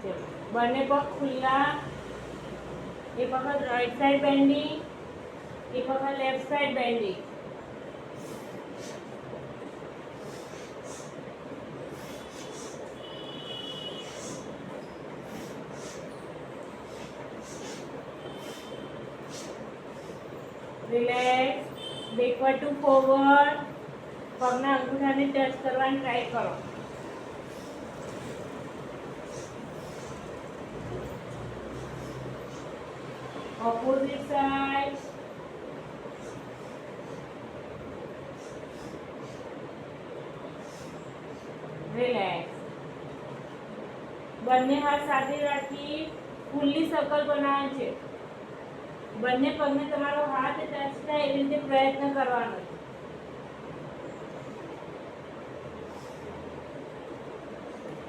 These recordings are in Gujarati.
ચલો બંને પગ ખુલ્લા. એક વખત રાઈટ સાઈડ બેન્ડિંગ, એક વખત left side bending. Relax. Backward to forward. પગના અંગૂઠાને ટચ કરવાની ટ્રાય કરો. Opposite side. Relax. બંને હાથ સાથે રાખી ફૂલ્લી સર્કલ બનાવવાનું છે. બંને પગને તમારો હાથ ટચ થાય એવી રીતે પ્રયત્ન કરવાનો છે.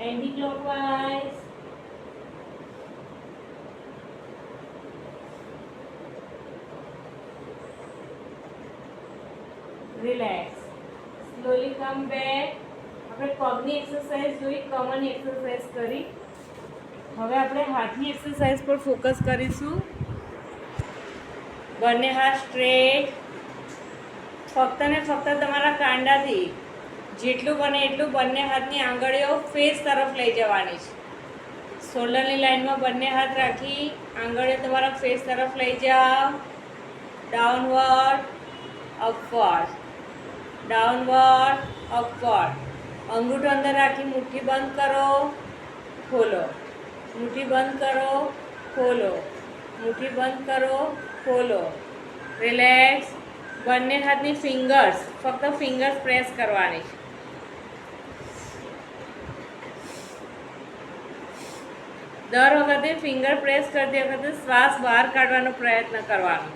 Anti clockwise. Relax. Slowly come back. આપણે પગની એક્સરસાઇઝ જોઈ, કમરની એક્સરસાઇઝ કરી. હવે આપણે હાથની એક્સરસાઇઝ પર ફોકસ કરીશું. બંને હાથ સ્ટ્રેટ. ફક્ત ને ફક્ત તમારા કાંડાથી જેટલું બને એટલું બંને હાથની આંગળીઓ ફેસ તરફ લઈ જવાની છે. શોલ્ડરની લાઇનમાં બંને હાથ રાખી આંગળીઓ તમારા ફેસ તરફ લઈ જાઓ. Downward, upward, downward, upward. અંગૂઠો અંદર રાખી મુઠ્ઠી બંધ કરો, ખોલો. મુઠ્ઠી બંધ કરો, ખોલો. મુઠ્ઠી બંધ કરો, ખોલો. રિલેક્સ. બંને હાથની ફિંગર્સ, ફક્ત ફિંગર્સ પ્રેસ કરવાની છે. દર વખતે ફિંગર પ્રેસ કરતી વખતે શ્વાસ બહાર કાઢવાનો પ્રયત્ન કરવાનો.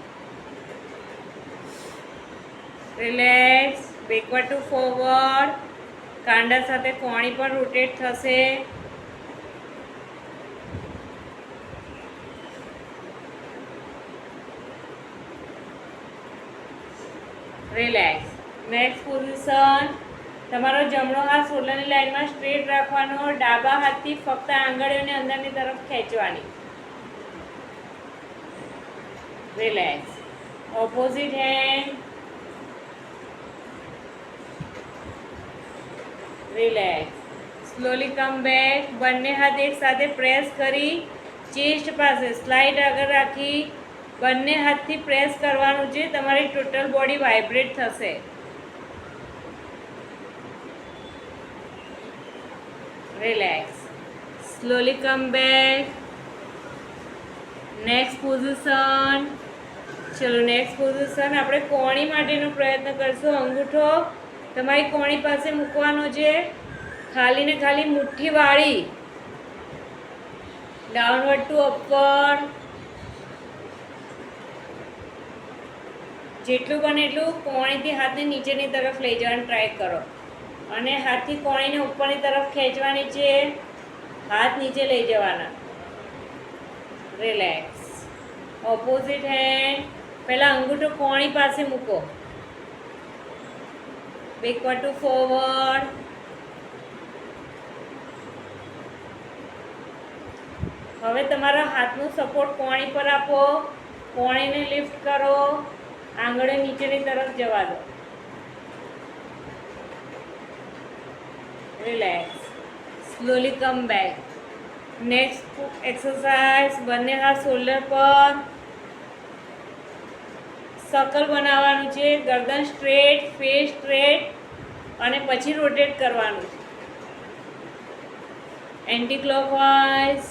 રિલેક્સ. Backward to forward. કાંડા સાથે કોણી પણ રોટેટ થશે. રિલેક્સ. Next position. તમારો જમણો હાથ શોલ્ડરની લાઇનમાં સ્ટ્રેટ રાખવાનો. ડાબા હાથથી ફક્ત આંગળીઓને અંદરની તરફ ખેંચવાની. Relax. Opposite hand. Relax. Slowly come back. બંને હાથ એક સાથે પ્રેસ કરી ચેસ્ટ પાસે સ્લાઇડ આગળ રાખી બંને હાથથી પ્રેસ કરવાનું છે. તમારી ટોટલ બોડી વાઇબ્રેટ થશે. Relax. Slowly come back. Next position. ચલો નેક્સ્ટ પોઝિશન. આપણે કોણી માટેનો પ્રયત્ન કરશું. અંગૂઠો તમારી કોણી પાસે મૂકવાનો છે. ખાલી ને ખાલી મુઠ્ઠી વાળી. Downward to upward. જેટલું બને એટલું કોણીથી હાથને નીચેની તરફ લઈ જવાની ટ્રાય કરો. અને હાથથી કોણીને ઉપરની તરફ ખેંચવાની છે. હાથ નીચે લઈ જવાના. રિલેક્સ. Opposite hand. પહેલાં અંગૂઠો કોણી પાસે મૂકો. Backward to forward. હવે તમારા હાથનો સપોર્ટ કોણી પર આપો. કોણીને લિફ્ટ કરો. આંગળીઓ નીચેની તરફ જવા દો. Relax. Slowly come back. Next exercise. બંને હાથ શોલ્ડર પર સર્કલ બનાવવાનું છે. ગરદન સ્ટ્રેટ, ફેસ સ્ટ્રેટ અને પછી રોટેટ કરવાનું છે. Anti clockwise.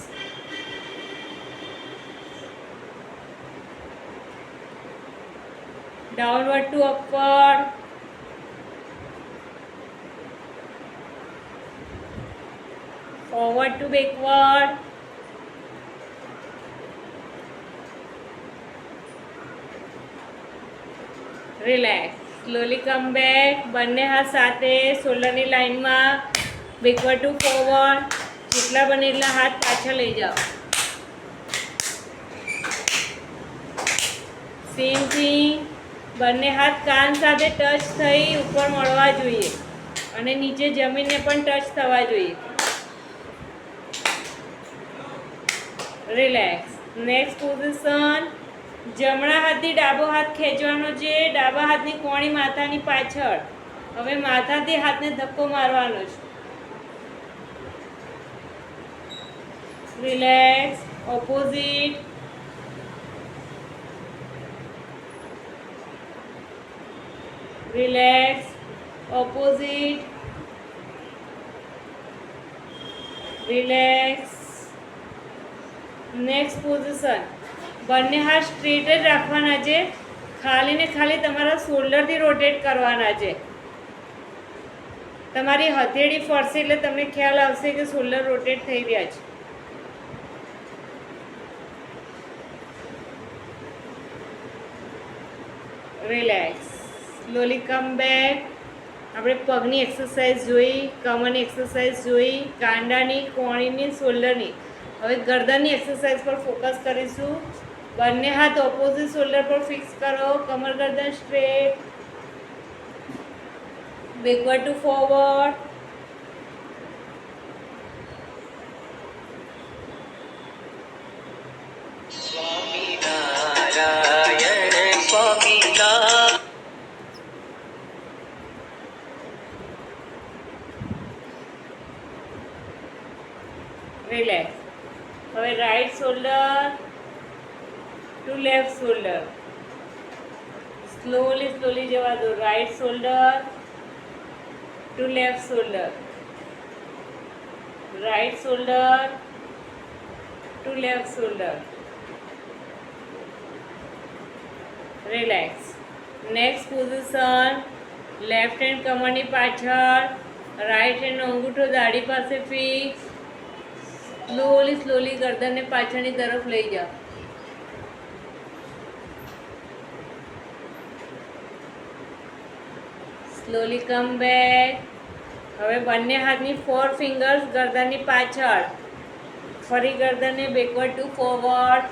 Downward to upward. Forward to backward. Relax. Slowly come back. બંને હાથ સાથે શોલ્ડરની લાઇનમાં. Backward to forward. જેટલા બને એટલા હાથ પાછળ લઈ જાઓ. Same thing. બંને હાથ કાન સાથે ટચ થઈ ઉપર મળવા જોઈએ અને નીચે જમીનને પણ ટચ થવા જોઈએ. રિલેક્સ. નેક્સ્ટ પોઝિશન, જમણા હાથથી ડાબો હાથ ખેંચવાનો છે, ડાબા હાથની કોણી માથાની પાછળ. હવે માથાથી હાથને ધક્કો મારવાનો છે. Relax. Opposite. Relax. Opposite. Relax. Next position, બંને હાથ સ્ટ્રેટ જ રાખવાના છે, ખાલી ને ખાલી તમારા શોલ્ડરથી રોટેટ કરવાના છે. તમારી હથેળી ફરશે એટલે તમને ખ્યાલ આવશે કે શોલ્ડર રોટેટ થઈ રહ્યા છે. રિલેક્સ. Slowly come back. આપણે પગની એક્સરસાઇઝ જોઈ, કમરની એક્સરસાઇઝ જોઈ, કાંડાની, કોણીની, શોલ્ડરની. હવે ગરદનની એક્સરસાઇઝ પર ફોકસ કરીશું. બંને હાથ ઓપોઝિટ શોલ્ડર પર ફિક્સ કરો. કમર ગરદન straight. Backward to forward. Swaminarayan Swaminarayan. Relax. હવે right shoulder to left shoulder. Slowly slowly જવા દો. Right shoulder to left shoulder. Right shoulder to left shoulder. Relax. Next position, left hand કમરની પાછળ, રાઈટ હેન્ડનો અંગૂઠો દાઢી પાસે ફિક્સ. સ્લોલી સ્લોલી ગરદનને પાછળની તરફ લઈ જાઓ. Slowly come back. હવે બંને હાથની 4 ફિંગર્સ ગરદનની પાછળ. ફરી ગરદનને backward to forward.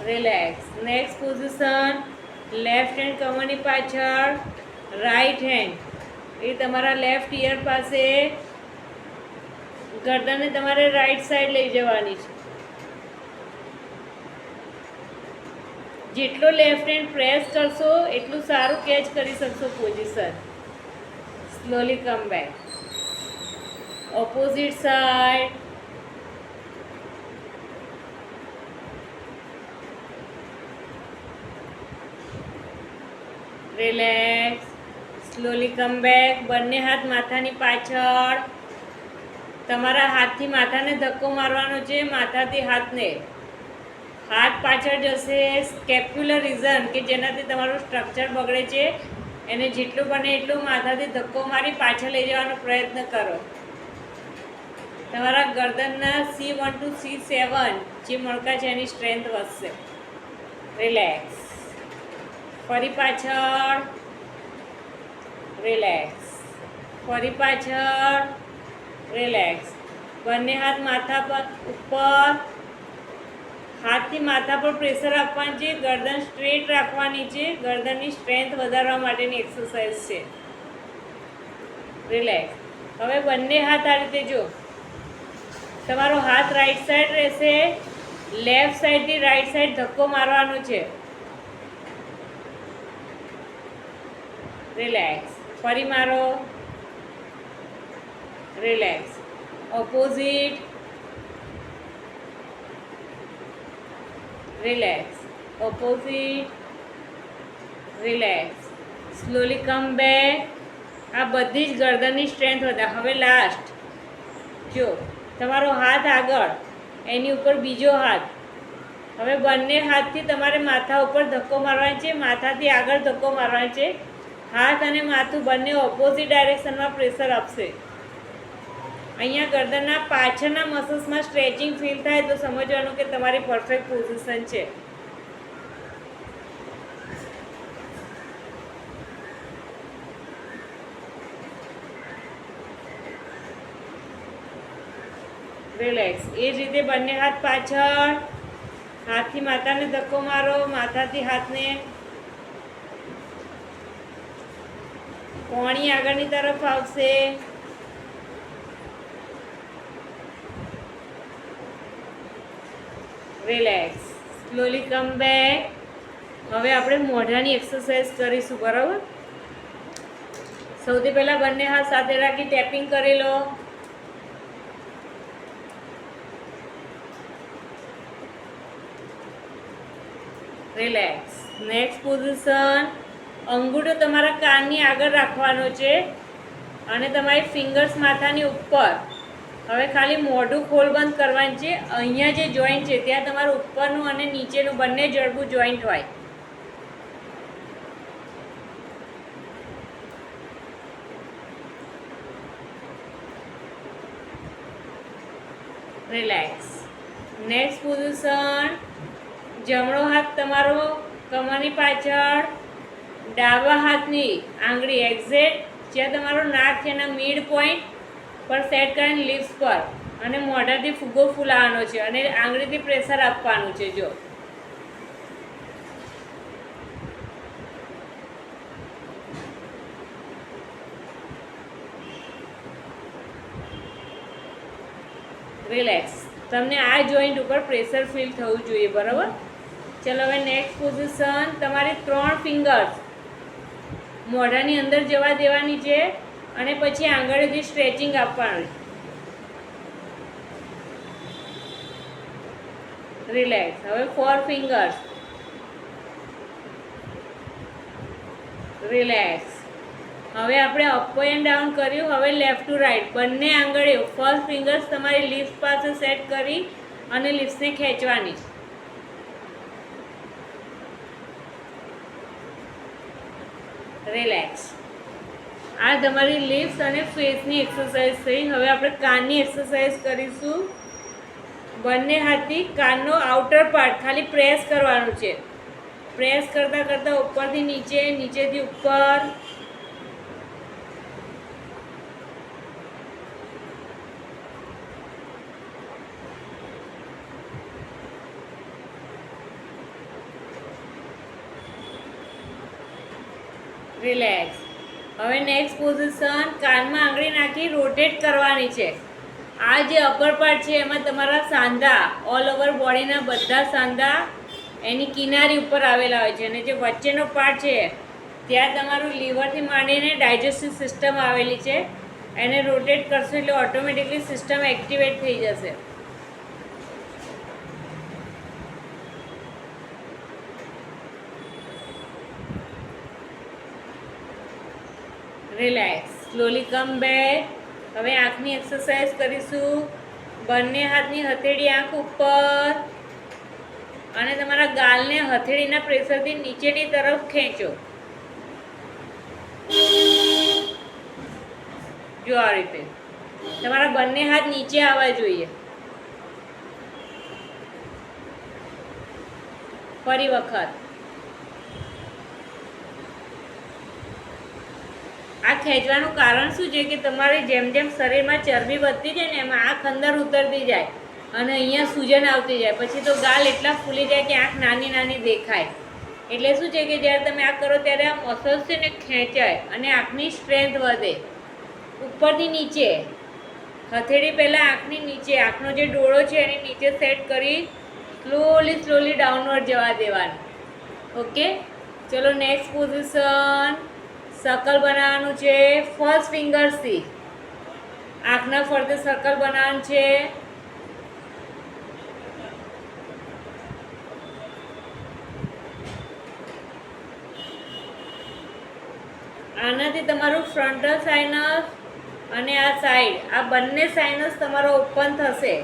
Relax. Next position, left hand કમરની પાછળ, રાઈટ હેન્ડ એ તમારા લેફ્ટ ઇયર પાસે. ગરદનને તમારે રાઈટ સાઈડ લઈ જવાની છે. જેટલો લેફ્ટ હેન્ડ પ્રેસ કરશો એટલું સારું કેચ કરી શકશો position. Slowly come back. Opposite side. Relax. Slowly come back. બંને હાથ માથાની પાછળ. તમારા હાથથી માથાને ધક્કો મારવાનો છે, માથાથી હાથને. હાથ પાછળ જશે. સ્કેપ્યુલર રીઝન કે જેનાથી તમારું સ્ટ્રક્ચર બગડે છે એને જેટલું બને એટલું માથાથી ધક્કો મારી પાછળ લઈ જવાનો પ્રયત્ન કરો. તમારા ગરદનના C1 ટુ C7 જે મણકા છે એની સ્ટ્રેન્થ વધશે. રિલેક્સ. ફરી પાછળ. રિલેક્સ. ફરી પાછળ. રિલેક્સ. બંને હાથ માથા પર ઉપર. હાથથી માથા પર પ્રેશર આપવાનું છે, ગરદન સ્ટ્રેટ રાખવાની છે. ગરદનની સ્ટ્રેન્થ વધારવા માટેની એક્સરસાઇઝ છે. રિલેક્સ. હવે બંને હાથ આ રીતે જો. તમારો હાથ રાઈટ સાઈડ રહેશે. લેફ્ટ સાઈડથી રાઈટ સાઈડ ધક્કો મારવાનો છે. રિલેક્સ. ફરી મારો. Relax. Opposite. Relax. Opposite. Relax. Slowly come back. આ બધી જ ગરદનની સ્ટ્રેન્થ વધારે. હવે લાસ્ટ જો તમારો હાથ આગળ, એની ઉપર બીજો હાથ. હવે બંને હાથથી તમારે માથા ઉપર ધક્કો મારવાનો છે, માથાથી આગળ ધક્કો મારવાનો છે. હાથ અને માથું બંને ઓપોઝિટ ડાયરેક્શનમાં પ્રેશર આપશે. અહીંયા ગરદનના પાછળના મસલ્સમાં સ્ટ્રેચિંગ ફીલ થાય તો સમજવાનું કે તમારી પરફેક્ટ પોઝિશન છે. રિલેક્સ. એ જ રીતે બંને હાથ પાછળ. હાથથી માથાને ધક્કો મારો, માથાથી હાથને. કોણી આગળની તરફ આવશે. રિલેક્સ. Slowly come back. હવે આપણે મોઢાની એક્સરસાઇઝ કરીશું, બરાબર? સૌથી પહેલા બંને હાથ સાથે રાખી ટેપિંગ કરી લો. રિલેક્સ. Next position. અંગૂઠો તમારા કાનની આગળ રાખવાનો છે અને તમારી ફિંગર્સ માથાની ઉપર. હવે ખાલી મોઢું ખોલ બંધ કરવાનું છે. અહીંયા જે જોઈન્ટ છે ત્યાં તમારું ઉપરનું અને નીચેનું બંને જડબું જોઈન્ટ હોય. રિલેક્સ. Next position. જમણો હાથ તમારો કમરની પાછળ, ડાબા હાથની આંગળી એક્ઝેક્ટ જ્યાં તમારો નાક છે એના મિડ પોઈન્ટ પર સેટ કરીને લિપ્સ પર, અને મોઢાથી ફુગ્ગો ફૂલાવાનો છે અને આંગળીથી પ્રેશર આપવાનું છે. જો રિલેક્સ. તમને આ જોઈન્ટ ઉપર પ્રેશર ફીલ થવું જોઈએ, બરાબર? ચલો હવે નેક્સ્ટ પોઝિશન. તમારી 3 ફિંગર્સ મોઢાની અંદર જવા દેવાની છે અને પછી આંગળીથી સ્ટ્રેચિંગ આપવાનું. રિલેક્સ. હવે 4 ફિંગર્સ. રિલેક્સ. હવે આપણે અપ એન્ડ ડાઉન કર્યું. હવે લેફ્ટ ટુ રાઈટ બંને આંગળીઓ ફર્સ્ટ ફિંગર્સ તમારી લિપ્સ પાસે સેટ કરી અને લિપ્સને ખેંચવાની. રિલેક્સ. આ તમારી લિપ્સ અને ફેસની એક્સરસાઇઝ થઈ. હવે આપણે કાનની એક્સરસાઇઝ કરીશું. બંને હાથથી કાનનો આઉટર પાર્ટ ખાલી પ્રેસ કરવાનું છે. પ્રેસ કરતાં કરતાં ઉપરથી નીચે, નીચેથી ઉપર. રિલેક્સ. હવે નેક્સ્ટ પોઝિશન. કાનમાં આંગળી નાખી રોટેટ કરવાની છે. આ જે અપર પાર્ટ છે એમાં તમારા સાંધા, ઓલ ઓવર બોડીના બધા સાંધા એની કિનારી ઉપર આવેલા હોય છે, અને જે વચ્ચેનો પાર્ટ છે ત્યાં તમારું લીવરથી માંડીને ડાયજેસ્ટિવ સિસ્ટમ આવેલી છે. એને રોટેટ કરશો એટલે ઓટોમેટિકલી સિસ્ટમ એક્ટિવેટ થઈ જશે. રિલેક્સ. Slowly come back. હવે આંખની એક્સરસાઇઝ કરીશું. બંને હાથની હથેળી આંખ ઉપર અને તમારા ગાલને હથેળીના પ્રેશરથી નીચેની તરફ ખેંચો. જો આ રીતે તમારા બંને હાથ નીચે આવવા જોઈએ. ફરી વખત. આ ખેંચવાનું કારણ શું છે કે તમારી જેમ જેમ શરીરમાં ચરબી વધતી જાય ને એમાં આંખ અંદર ઉતરતી જાય અને અહીંયા સૂજન આવતી જાય. પછી તો ગાલ એટલા ફૂલી જાય કે આંખ નાની નાની દેખાય. એટલે શું છે કે જ્યારે તમે આ કરો ત્યારે આ મસલ્સ છે ને ખેંચાય અને આંખની સ્ટ્રેન્થ વધે. ઉપરથી નીચે હથેળી પહેલાં આંખની નીચે, આંખનો જે ડોળો છે એની નીચે સેટ કરી સ્લોલી સ્લોલી ડાઉનવર્ડ જવા દેવાનું. ઓકે, ચલો નેક્સ્ટ પોઝિશન. સર્કલ બનાવવાનું છે ફર્સ્ટ ફિંગર્સથી. આંખના ફરતે સર્કલ બનાવવાનું છે. આનાથી તમારું ફ્રન્ટલ સાઇનસ અને આ સાઈડ, આ બંને સાઇનસ તમારો ઓપન થશે.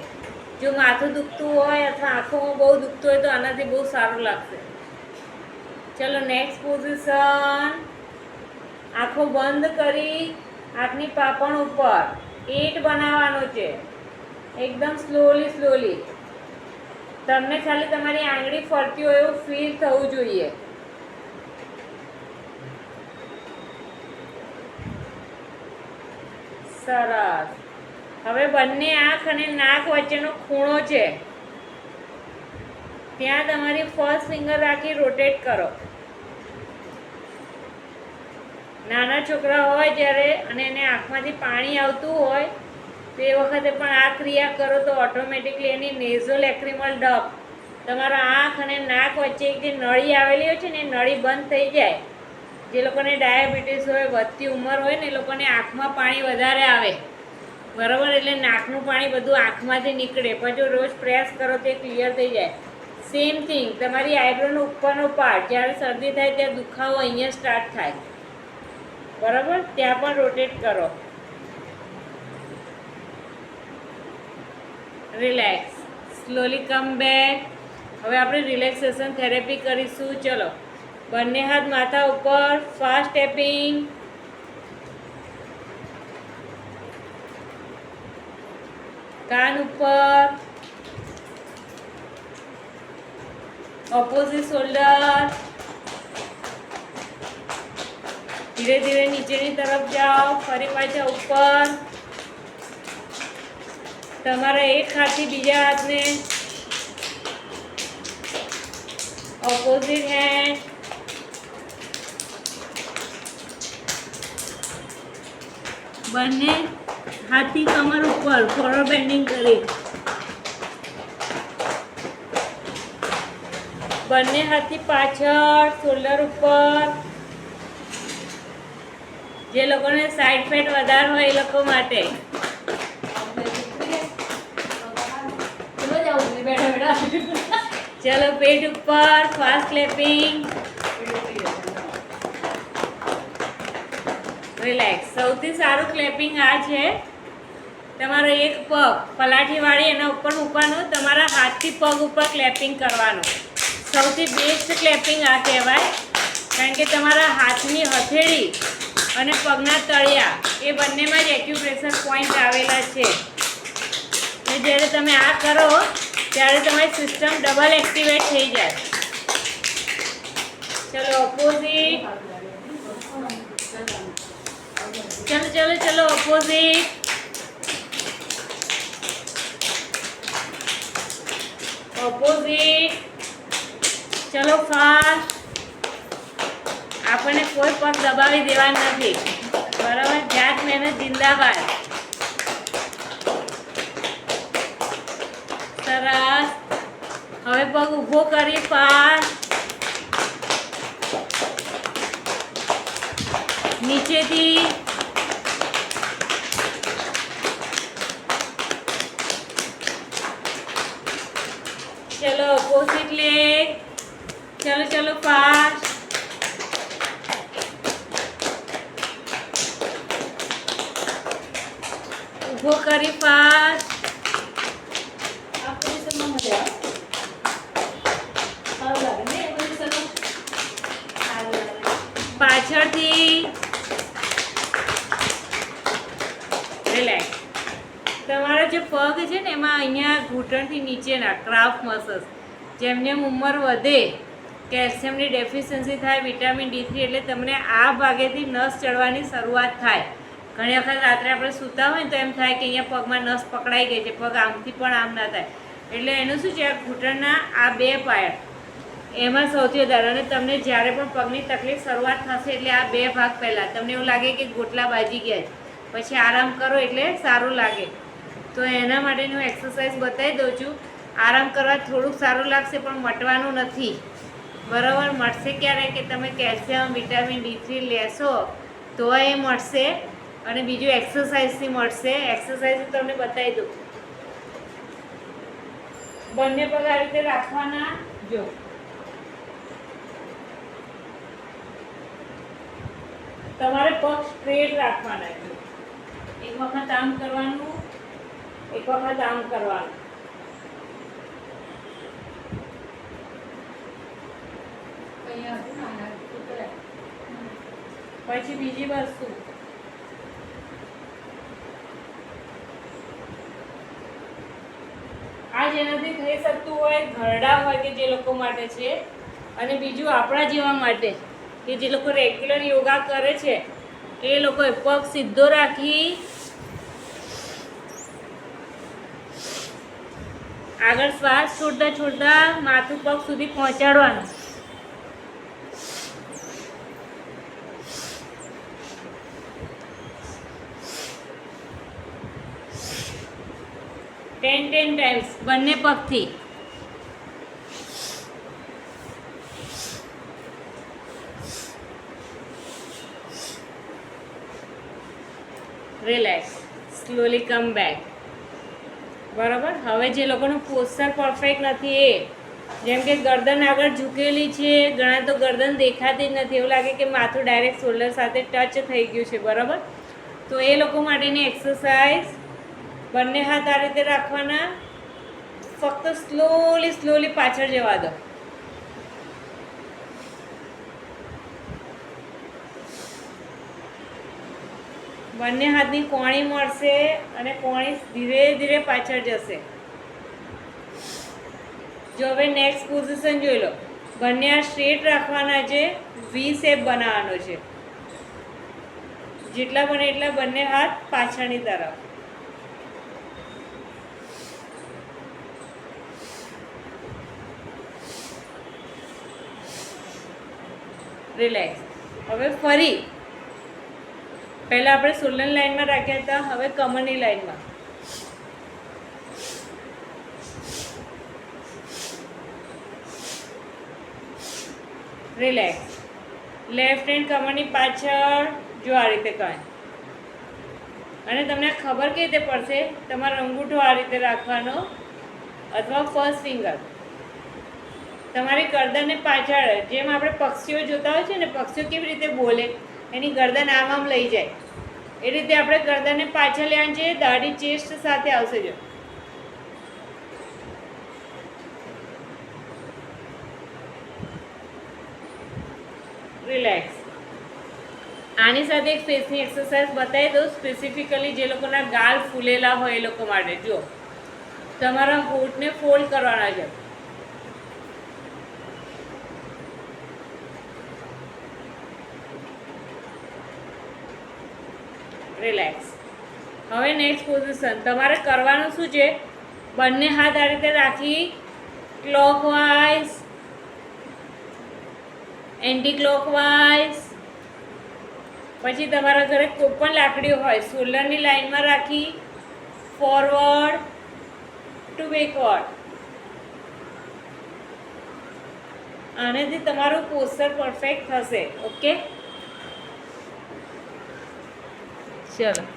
જો માથું દુખતું હોય અથવા આંખોમાં બહુ દુખતું હોય તો આનાથી બહુ સારું લાગશે. ચલો નેક્સ્ટ પોઝિશન. આંખો બંધ કરી આંખની પાપણ ઉપર 8 બનાવવાનો છે. એકદમ સ્લોલી સ્લોલી. તમને ખાલી તમારી આંગળી ફરતી હોય એવું ફીલ થવું જોઈએ. સરસ. હવે બંને આંખ અને નાક વચ્ચેનો ખૂણો છે ત્યાં તમારી ફર્સ્ટ ફિંગર રાખી રોટેટ કરો. નાના છોકરા હોય જ્યારે અને એને આંખમાંથી પાણી આવતું હોય તો એ વખતે પણ આ ક્રિયા કરો તો ઓટોમેટિકલી એની નેઝોલેક્રિમલ ડપ તમારા આંખ અને નાક વચ્ચે એક જે નળી આવેલી હોય છે ને એ નળી બંધ થઈ જાય. જે લોકોને ડાયાબિટીસ હોય, વધતી ઉંમર હોય ને એ લોકોને આંખમાં પાણી વધારે આવે, બરાબર, એટલે નાકનું પાણી બધું આંખમાંથી નીકળે. પછી રોજ પ્રેસ કરો તો એ ક્લિયર થઈ જાય. સેમ થિંગ તમારી આઈબ્રોનો ઉપરનો પાર્ટ જ્યારે શરદી થાય ત્યાં દુખાવો અહીંયા સ્ટાર્ટ થાય, બરાબર, ત્યાં પણ રોટેટ કરો. Relax, slowly come back. હવે આપણે રિલેક્સેશન થેરેપી કરીશું. ચલો, બંને હાથ માથા ઉપર, ફાસ્ટ ટેપિંગ. કાન ઉપર, ઓપોઝિટ શોલ્ડર. ધીરે ધીરે નીચેની તરફ જાઓ, ફરી પાછા ઉપર. તમારા એક હાથથી બીજા હાથને ઓપોઝિટ હેન્ડ. બંને હાથથી કમર ઉપર, ફોરવર્ડ બેન્ડિંગ કરી. બંને હાથથી પાછળ, શોલ્ડર ઉપર. જે લોકોને સાઈડ ફેટ વધારે હોય એ લોકો માટે. ચલો, પેટ ઉપર, ફાસ્ટ ક્લેપિંગ. રિલેક્સ. સૌથી સારું ક્લેપિંગ આ છે. તમારો એક પગ પલાઠી વાળી એના ઉપર મૂકવાનું, તમારા હાથથી પગ ઉપર ક્લેપિંગ કરવાનું. સૌથી બેસ્ટ ક્લેપિંગ આ કહેવાય, કારણ કે તમારા હાથની હથેળી અને પગના તળિયા એ બંનેમાં જ એક્યુપ્રેશર પોઈન્ટ આવેલા છે. અને જ્યારે તમે આ કરો ત્યારે તમારી સિસ્ટમ ડબલ એક્ટિવેટ થઈ જાય. ચલો, ઓપોઝિટ. ચલો ચલો ચલો, ઓપોઝિટ. ઓપોઝિટ. ચલો, ફાસ્ટ. આપણને કોઈ પગ દબાવી દેવા નથી, બરાબર. જાત મહેનત જિંદાબાદ. સરસ. હવે પગ ઊભો કરી, ફાસ્ટ. નીચેથી ચલો, ઓપોઝિટ લેગ. ચલો ચલો, ફાસ્ટ. ઊભો કરી, ફાસ્ટ. પાછળથી. રિલેક્સ. તમારો જે પગ છે ને એમાં અહીંયા ઘૂંટણથી નીચેના ક્રાફ્ટ મસલ્સ, જેમ જેમ ઉંમર વધે, કેલ્શિયમની ડેફિશિયન્સી થાય, વિટામિન D3, એટલે તમને આ ભાગેથી નસ ચડવાની શરૂઆત થાય. ઘણી વખત રાત્રે આપણે સૂતા હોય ને તો એમ થાય કે અહીંયા પગમાં નસ પકડાઈ ગઈ છે, પગ આમથી પણ આમ ના થાય. એટલે એનું શું છે, આ ઘૂંટણના આ બે પાય એમાં સૌથી વધારે. અને તમને જ્યારે પણ પગની તકલીફ શરૂઆત થશે એટલે આ બે ભાગ પહેલાં તમને એવું લાગે કે ગોટલા બાજી ગયા છે, પછી આરામ કરો એટલે સારું લાગે. તો એના માટેની હું એક્સરસાઇઝ બતાવી દઉં છું. આરામ કરવા થોડુંક સારું લાગશે પણ મટવાનું નથી, બરાબર. મટશે ક્યારે કે તમે કેલ્શિયમ, વિટામિન D3 લેશો તો એ મળશે, અને બીજું એક્સરસાઇઝથી મળશે. એક્સરસાઇઝ તમને બતાવી દઉં. બંને પગ આ રીતે રાખવાના. જો, તમારે પગ સ્ટ્રેટ રાખવાના છે. એક વખત આમ કરવાનું, એક વખત આમ કરવાનું. પછી બીજી વસ્તુ, આ જેનાથી થઈ શકતું હોય, ઘરડા હોય કે જે લોકો માટે છે, અને બીજું આપણા જેવા માટે કે જે લોકો રેગ્યુલર યોગા કરે છે એ લોકોએ પગ સીધો રાખી આગળ શ્વાસ છોડતા છોડતા માથું પગ સુધી પહોંચાડવાનું. 10 ટાઈમ્સ બંને પગથી. રિલેક્સ. Slowly come back. બરાબર. હવે જે લોકોનું પોસ્ચર પરફેક્ટ નથી એ, જેમ કે ગરદન આગળ ઝૂકેલી છે, ઘણા તો ગરદન દેખાતી જ નથી, એવું લાગે કે માથું ડાયરેક્ટ શોલ્ડર સાથે ટચ થઈ ગયું છે. બરાબર. તો એ લોકો માટેની એક્સરસાઇઝ, બંને હાથ આ રીતે રાખવાના, ફક્ત સ્લોલી પાછળ જવા દો. બંને હાથની કોણી મળશે અને કોણી ધીરે ધીરે પાછળ જશે. જો હવે નેક્સ્ટ પોઝિશન જોઈ લો. બંને હાથ સ્ટ્રેટ રાખવાના છે, વી શેપ બનાવવાનો છે. જેટલા બને એટલા બંને હાથ પાછળની તરફ. રિલેક્સ. હવે ફરી પહેલાં આપણે શોલ્ડર લાઈનમાં રાખ્યા હતા, હવે કમરની લાઈનમાં. રિલેક્સ. લેફ્ટ હેન્ડ કમરની પાછળ, જો આ રીતે કાંઈ. અને તમને ખબર કેવી રીતે પડશે? તમારો અંગૂઠો આ રીતે રાખવાનો અથવા ફર્સ્ટ ફિંગર તમારી ગરદનને પાછળ, જેમ આપણે પક્ષીઓ જોતા હોય છે ને, પક્ષીઓ કેવી રીતે બોલે, એની ગરદન આમ લઈ જાય, એ રીતે આપણે ગરદનને પાછળ લેવાની છે. દાઢી ચેસ્ટ સાથે આવશે. જો રિલેક્સ. આની સાથે એક ફેસની એક્સરસાઇઝ બતાવી દઉં, સ્પેસિફિકલી જે લોકોના ગાલ ફૂલેલા હોય એ લોકો માટે. જો તમારા હોઠને ફોલ્ડ કરવાના છે. રિલેક્સ. હવે નેક્સ્ટ પોઝિશન તમારે કરવાનું શું છે? બંને હાથ આ રીતે રાખી ક્લોકવાઇઝ, એન્ટી ક્લોકવાઇઝ. પછી તમારા ઘરે કોઈ પણ લાકડીઓ હોય, શોલ્ડરની લાઈનમાં રાખી ફોરવર્ડ ટુ બેકવર્ડ. આનાથી તમારું પોસ્ચર પરફેક્ટ થશે. ઓકે, ચલો.